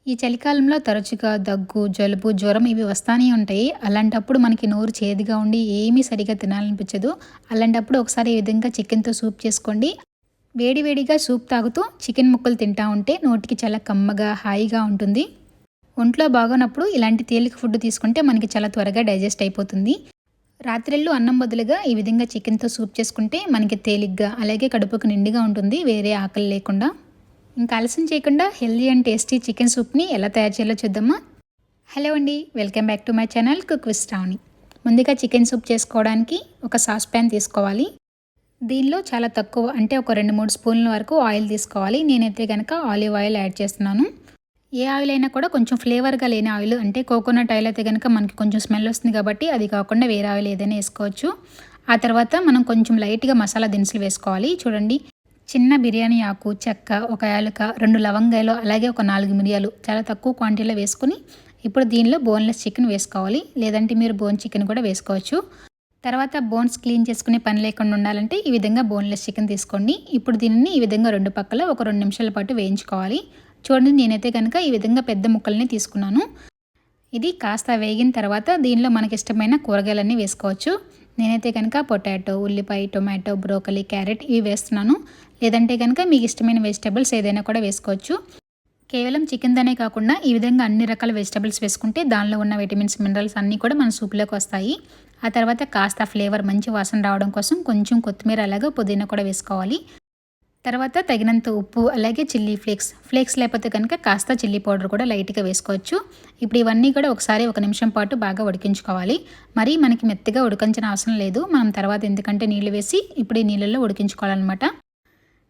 ఈ చలికాలంలో తరచుగా దగ్గు, జలుబు, జ్వరం ఇవి వస్తానే ఉంటాయి. అలాంటప్పుడు మనకి నోరు చేదుగా ఉండి ఏమీ సరిగ్గా తినాలనిపించదు. అలాంటప్పుడు ఒకసారి ఈ విధంగా చికెన్‌తో సూప్ చేసుకోండి. వేడి వేడిగా సూప్ తాగుతూ చికెన్ ముక్కలు తింటా ఉంటే నోటికి చాలా కమ్మగా, హాయిగా ఉంటుంది. ఒంట్లో బాగోనప్పుడు ఇలాంటి తేలిక ఫుడ్ తీసుకుంటే మనకి చాలా త్వరగా డైజెస్ట్ అయిపోతుంది. రాత్రిళ్ళు అన్నం బదులుగా ఈ విధంగా చికెన్‌తో సూప్ చేసుకుంటే మనకి తేలిగ్గా, అలాగే కడుపుకి నిండుగా ఉంటుంది వేరే ఆకలి లేకుండా. ఇంకా ఆలస్యం చేయకుండా హెల్దీ అండ్ టేస్టీ చికెన్ సూప్ని ఎలా తయారు చేయాలో చూద్దామా. హలో అండి, welcome back to my channel cook with Shravani. ముందుగా చికెన్ సూప్ చేసుకోవడానికి ఒక సాస్ ప్యాన్ తీసుకోవాలి. దీనిలో చాలా తక్కువ అంటే ఒక 2-3 స్పూన్ల వరకు ఆయిల్ తీసుకోవాలి. నేనైతే కనుక ఆలివ్ ఆయిల్ యాడ్ చేస్తున్నాను. ఏ ఆయిల్ అయినా కూడా కొంచెం ఫ్లేవర్గా లేని ఆయిల్, అంటే కోకోనట్ ఆయిల్ అయితే కనుక మనకి కొంచెం స్మెల్ వస్తుంది కాబట్టి అది కాకుండా వేరే ఆయిల్ ఏదైనా వేసుకోవచ్చు. ఆ తర్వాత మనం కొంచెం లైట్గా మసాలా దినుసులు వేసుకోవాలి. చూడండి, చిన్న బిర్యానీ ఆకు, చెక్క, ఒక యాలక, 2 లవంగాలు, అలాగే ఒక 4 మిరియాలు చాలా తక్కువ క్వాంటిటీలో వేసుకుని ఇప్పుడు దీనిలో బోన్లెస్ చికెన్ వేసుకోవాలి. లేదంటే మీరు బోన్ చికెన్ కూడా వేసుకోవచ్చు. తర్వాత బోన్స్ క్లీన్ చేసుకునే పని లేకుండా ఉండాలంటే ఈ విధంగా బోన్లెస్ చికెన్ తీసుకోండి. ఇప్పుడు దీనిని ఈ విధంగా 2 పక్కల ఒక 2 నిమిషాల పాటు వేయించుకోవాలి. చూడండి, నేనైతే కనుక ఈ విధంగా పెద్ద ముక్కల్ని తీసుకున్నాను. ఇది కాస్త వేగిన తర్వాత దీనిలో మనకి ఇష్టమైన కూరగాయలన్నీ వేసుకోవచ్చు. నేనైతే కనుక పొటాటో, ఉల్లిపాయ, టొమాటో, బ్రోకలీ, క్యారెట్ ఇవి వేస్తున్నాను. లేదంటే కనుక మీకు ఇష్టమైన వెజిటబుల్స్ ఏదైనా కూడా వేసుకోవచ్చు. కేవలం చికెన్తోనే కాకుండా ఈ విధంగా అన్ని రకాల వెజిటబుల్స్ వేసుకుంటే దానిలో ఉన్న విటమిన్స్, మినరల్స్ అన్నీ కూడా మన సూప్లోకి వస్తాయి. ఆ తర్వాత కాస్త ఫ్లేవర్ మంచి వాసన రావడం కోసం కొంచెం కొత్తిమీర, అలాగే పుదీనా కూడా వేసుకోవాలి. తర్వాత తగినంత ఉప్పు, అలాగే చిల్లీ ఫ్లేక్స్ లేకపోతే కనుక కాస్త చిల్లీ పౌడర్ కూడా లైట్గా వేసుకోవచ్చు. ఇప్పుడు ఇవన్నీ కూడా ఒకసారి 1 నిమిషం పాటు బాగా ఉడికించుకోవాలి. మరి మనకి మెత్తగా ఉడికించిన అవసరం లేదు. మనం తర్వాత ఎందుకంటే నీళ్లు వేసి ఇప్పుడు ఈ నీళ్ళల్లో ఉడికించుకోవాలన్నమాట.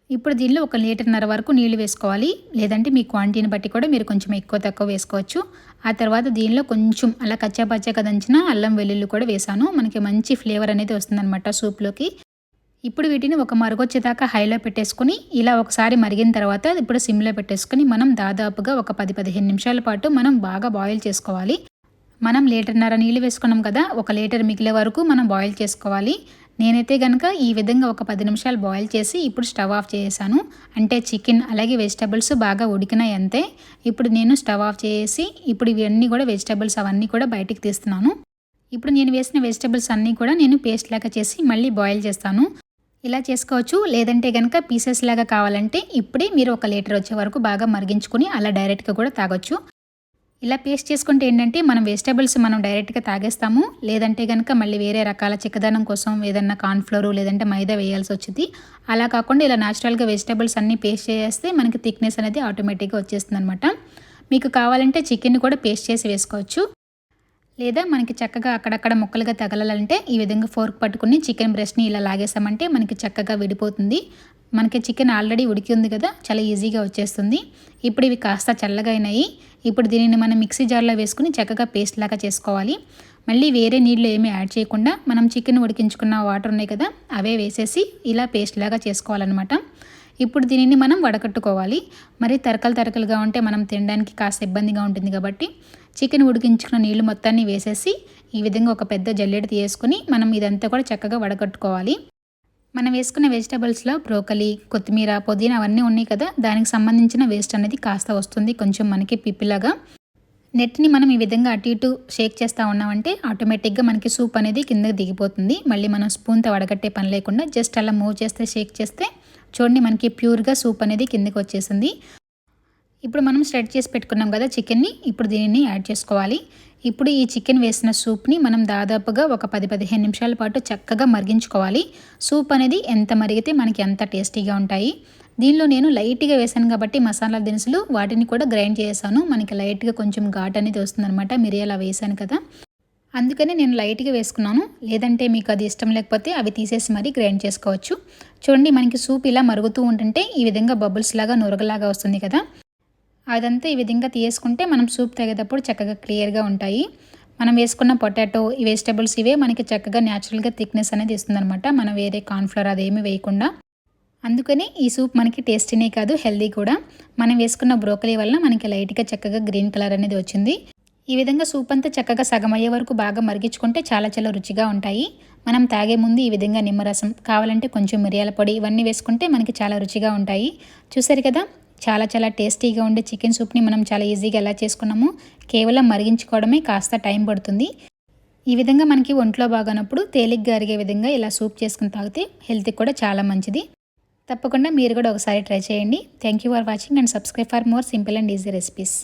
ఇప్పుడు దీనిలో 1 లీటర్‌న్నర వరకు నీళ్లు వేసుకోవాలి. లేదంటే మీ క్వాంటిటీని బట్టి కూడా మీరు కొంచెం ఎక్కువ తక్కువ వేసుకోవచ్చు. ఆ తర్వాత దీనిలో కొంచెం అలా కచ్చాపచ్చాగా దంచిన అల్లం వెల్లుల్లి కూడా వేసాను. మనకి మంచి ఫ్లేవర్ అనేది వస్తుందన్నమాట సూప్లోకి. ఇప్పుడు వీటిని ఒక మరుగొచ్చేదాకా హైలో పెట్టేసుకుని ఇలా ఒకసారి మరిగిన తర్వాత ఇప్పుడు సిమ్లో పెట్టేసుకుని మనం దాదాపుగా ఒక 10-15 నిమిషాల పాటు మనం బాగా బాయిల్ చేసుకోవాలి. మనం 1.5 లీటర్ నీళ్ళు వేసుకున్నాం కదా, 1 లీటర్ మిగిలే వరకు మనం బాయిల్ చేసుకోవాలి. నేనైతే కనుక ఈ విధంగా ఒక 10 నిమిషాలు బాయిల్ చేసి ఇప్పుడు స్టవ్ ఆఫ్ చేసాను. అంటే చికెన్ అలాగే వెజిటబుల్స్ బాగా ఉడికినాయి అంతే. ఇప్పుడు నేను స్టవ్ ఆఫ్ చేసి ఇప్పుడు ఇవన్నీ కూడా వెజిటబుల్స్ అవన్నీ కూడా బయటికి తీస్తున్నాను. ఇప్పుడు నేను వేసిన వెజిటబుల్స్ అన్నీ కూడా నేను పేస్ట్ లాగా చేసి మళ్ళీ బాయిల్ చేస్తాను. ఇలా చేసుకోవచ్చు. లేదంటే కనుక పీసెస్ లాగా కావాలంటే ఇప్పుడే మీరు 1 లీటర్ వచ్చే వరకు బాగా మరిగించుకుని అలా డైరెక్ట్గా కూడా తాగొచ్చు. ఇలా పేస్ట్ చేసుకుంటే ఏంటంటే మనం వెజిటబుల్స్ మనం డైరెక్ట్గా తాగేస్తాము. లేదంటే కనుక మళ్ళీ వేరే రకాల చిక్కదనం కోసం ఏదన్నా కార్న్‌ఫ్లోర్ లేదంటే మైదా వేయాల్సి వచ్చింది. అలా కాకుండా ఇలా న్యాచురల్గా వెజిటబుల్స్ అన్నీ పేస్ట్ చేస్తే మనకి థిక్నెస్ అనేది ఆటోమేటిక్గా వచ్చేస్తుంది అనమాట. మీకు కావాలంటే చికెన్ కూడా పేస్ట్ చేసి వేసుకోవచ్చు. లేదా మనకి చక్కగా అక్కడక్కడ ముక్కలుగా తగలాలంటే ఈ విధంగా ఫోర్క్ పట్టుకుని చికెన్ బ్రెస్ట్ని ఇలా లాగేసామంటే మనకి చక్కగా విడిపోతుంది. మనకి చికెన్ ఆల్రెడీ ఉడికి ఉంది కదా, చాలా ఈజీగా వచ్చేస్తుంది. ఇప్పుడు ఇవి కాస్త చల్లగా అయినాయి. ఇప్పుడు దీనిని మనం మిక్సీ జార్లో వేసుకుని చక్కగా పేస్ట్ లాగా చేసుకోవాలి. మళ్ళీ వేరే నీళ్ళు ఏమీ యాడ్ చేయకుండా మనం చికెన్ ఉడికించుకున్న వాటర్ ఉన్నాయి కదా, అవే వేసేసి ఇలా పేస్ట్ లాగా చేసుకోవాలన్నమాట. ఇప్పుడు దీనిని మనం వడకట్టుకోవాలి. మరి తరకలుగా ఉంటే మనం తినడానికి కాస్త ఇబ్బందిగా ఉంటుంది కాబట్టి చికెన్ ఉడికించుకున్న నీళ్ళు మొత్తాన్ని వేసేసి ఈ విధంగా ఒక పెద్ద జల్లెడ తీసుకొని మనం ఇదంతా కూడా చక్కగా వడకట్టుకోవాలి. మనం వేసుకున్న వెజిటబుల్స్లో బ్రోకలీ, కొత్తిమీర, పుదీనా అవన్నీ ఉన్నాయి కదా, దానికి సంబంధించిన వేస్ట్ అనేది కాస్త వస్తుంది కొంచెం మనకి పిప్పిలాగా. నెట్ని మనం ఈ విధంగా అటు ఇటు షేక్ చేస్తూ ఉన్నామంటే ఆటోమేటిక్గా మనకి సూప్ అనేది కిందకి దిగిపోతుంది. మళ్ళీ మనం స్పూన్తో వడగట్టే పని లేకుండా జస్ట్ అలా మూవ్ చేస్తే, షేక్ చేస్తే చూడండి మనకి ప్యూర్గా సూప్ అనేది కిందకి వచ్చేసింది. ఇప్పుడు మనం స్ట్రెడ్ చేసి పెట్టుకున్నాం కదా చికెన్ని, ఇప్పుడు దీనిని యాడ్ చేసుకోవాలి. ఇప్పుడు ఈ చికెన్ వేసిన సూప్ని మనం దాదాపుగా ఒక 10-15 నిమిషాల పాటు చక్కగా మరిగించుకోవాలి. సూప్ అనేది ఎంత మరిగితే మనకి అంత టేస్టీగా ఉంటాయి. దీనిలో నేను లైట్గా వేసాను కాబట్టి మసాలా దినుసులు వాటిని కూడా గ్రైండ్ చేసాను. మనకి లైట్గా కొంచెం ఘాట్ అనేది వస్తుందన్నమాట, మిరియాలు వేసాను కదా, అందుకని నేను లైట్గా వేసుకున్నాను. లేదంటే మీకు అది ఇష్టం లేకపోతే అవి తీసేసి మరీ గ్రైండ్ చేసుకోవచ్చు. చూడండి, మనకి సూప్ ఇలా మరుగుతూ ఉంటుంటే ఈ విధంగా బబుల్స్ లాగా, నురగలాగా వస్తుంది కదా, అదంతా ఈ విధంగా తీసుకుంటే మనం సూప్ తాగేటప్పుడు చక్కగా క్లియర్గా ఉంటాయి. మనం వేసుకున్న పొటాటో, ఈ వెజిటబుల్స్ ఇవే మనకి చక్కగా న్యాచురల్గా థిక్నెస్ అనేది ఇస్తుందన్నమాట, మనం వేరే కార్న్‌ఫ్లోర్ అదేమీ వేయకుండా. అందుకని ఈ సూప్ మనకి టేస్టీనే కాదు, హెల్దీ కూడా. మనం వేసుకున్న బ్రోకలీ వల్ల మనకి లైట్గా చక్కగా గ్రీన్ కలర్ అనేది వచ్చింది. ఈ విధంగా సూప్ అంతా చక్కగా సగం అయ్యే వరకు బాగా మరిగించుకుంటే చాలా చాలా రుచిగా ఉంటాయి. మనం తాగే ముందు ఈ విధంగా నిమ్మరసం, కావాలంటే కొంచెం మిరియాల పొడి ఇవన్నీ వేసుకుంటే మనకి చాలా రుచిగా ఉంటాయి. చూసారు కదా, చాలా చాలా టేస్టీగా ఉండే చికెన్ సూప్ని మనం చాలా ఈజీగా ఎలా చేసుకున్నాము, కేవలం మరిగించుకోవడమే కాస్త టైం పడుతుంది. ఈ విధంగా మనకి ఒంట్లో బాగానప్పుడు తేలిగ్గా అరిగే విధంగా ఇలా సూప్ చేసుకుని తాగితే హెల్త్కి కూడా చాలా మంచిది. తప్పకుండా మీరు కూడా ఒకసారి ట్రై చేయండి. Thank you for watching and subscribe for more simple and easy recipes.